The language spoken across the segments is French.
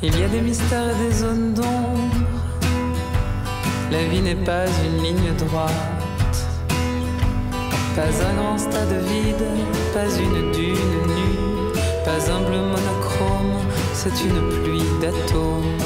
Il y a des mystères et des zones d'ombre. La vie n'est pas une ligne droite. Pas un grand stade vide, pas une dune nue, pas un bleu monochrome, c'est une pluie d'atomes.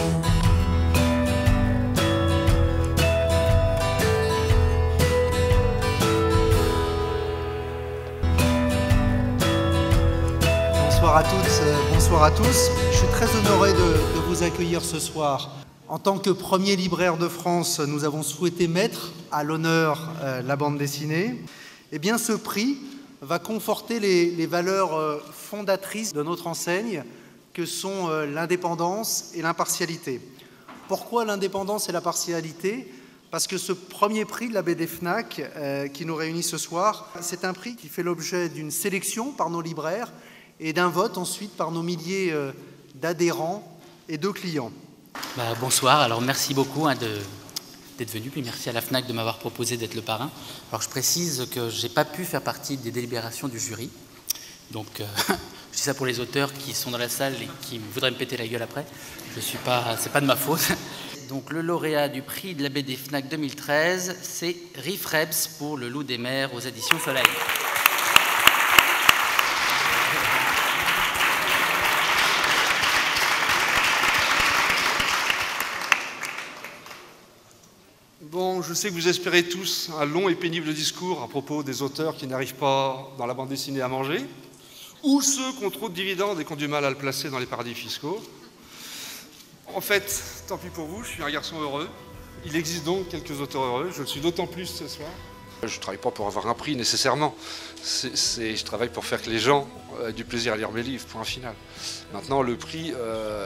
Bonsoir à toutes, bonsoir à tous. Je suis très honoré de vous accueillir ce soir. En tant que premier libraire de France, nous avons souhaité mettre à l'honneur la bande dessinée. Eh bien, ce prix va conforter les valeurs fondatrices de notre enseigne, que sont l'indépendance et l'impartialité. Pourquoi l'indépendance et l'impartialité ? Parce que ce premier prix de la BD Fnac qui nous réunit ce soir, c'est un prix qui fait l'objet d'une sélection par nos libraires et d'un vote ensuite par nos milliers d'adhérents et de clients. Bonsoir, alors merci beaucoup d'être venu, puis merci à la Fnac de m'avoir proposé d'être le parrain. Alors je précise que je n'ai pas pu faire partie des délibérations du jury, donc je dis ça pour les auteurs qui sont dans la salle et qui voudraient me péter la gueule après, c'est pas de ma faute. Donc le lauréat du prix de la BD Fnac 2013, c'est Riff Rebs pour Le Loup des Mers aux éditions Soleil. Bon, je sais que vous espérez tous un long et pénible discours à propos des auteurs qui n'arrivent pas dans la bande dessinée à manger, ou ceux qui ont trop de dividendes et qui ont du mal à le placer dans les paradis fiscaux. En fait, tant pis pour vous, je suis un garçon heureux. Il existe donc quelques auteurs heureux, je le suis d'autant plus ce soir. Je ne travaille pas pour avoir un prix nécessairement, je travaille pour faire que les gens aient du plaisir à lire mes livres, point final. Maintenant le prix,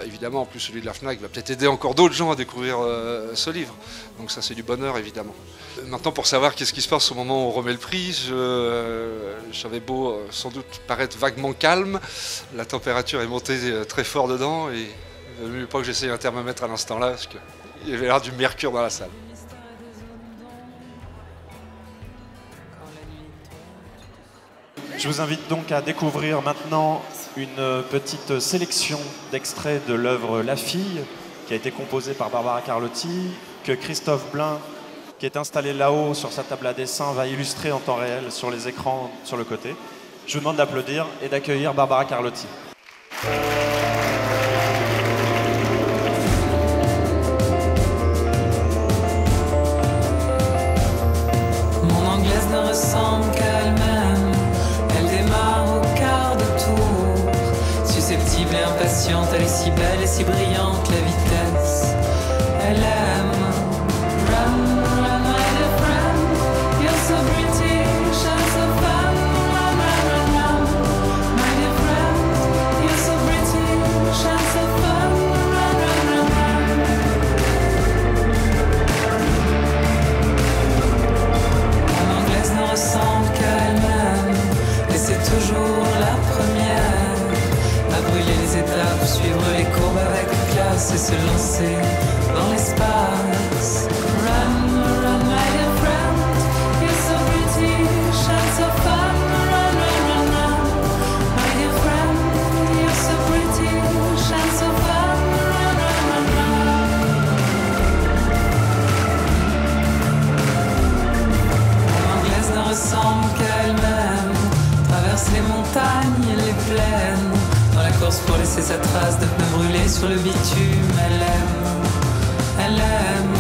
évidemment, en plus celui de la Fnac, va peut-être aider encore d'autres gens à découvrir ce livre. Donc ça c'est du bonheur évidemment. Maintenant pour savoir qu'est-ce qui se passe au moment où on remet le prix, j'avais beau sans doute paraître vaguement calme, la température est montée très fort dedans et il ne vaut mieux pas que j'essaye un thermomètre à l'instant là parce qu'il y avait l'air du mercure dans la salle. Je vous invite donc à découvrir maintenant une petite sélection d'extraits de l'œuvre La Fille, qui a été composée par Barbara Carlotti, que Christophe Blain, qui est installé là-haut sur sa table à dessin, va illustrer en temps réel sur les écrans sur le côté. Je vous demande d'applaudir et d'accueillir Barbara Carlotti. Mon anglaise ne ressemble qu'à elle-même. Elle démarre au quart de tour. Susceptible et impatiente, elle est si belle et si brillante, la vitesse. Elle aime. Run, run, my dear friend. You're so British and so fun. Run, run, run, run. My dear friend. You're so British and so fun. Run, run, run, run. Mon anglaise ne ressemble qu'à elle-même. Et c'est toujours la première à brûler les étapes, suivre les courbes avec classe et se lancer dans l'espace. Run, run, my dear friend, you're so British and so fun. Run, run, run, run, my dear friend, you're so British and so fun. Run, run, run, run. Mon anglaise ne ressemble qu'à elle-même. Traverse les montagnes et les plaines. Dans la course pour laisser sa trace de pneus brûlés sur le bitume. Elle aime, elle aime.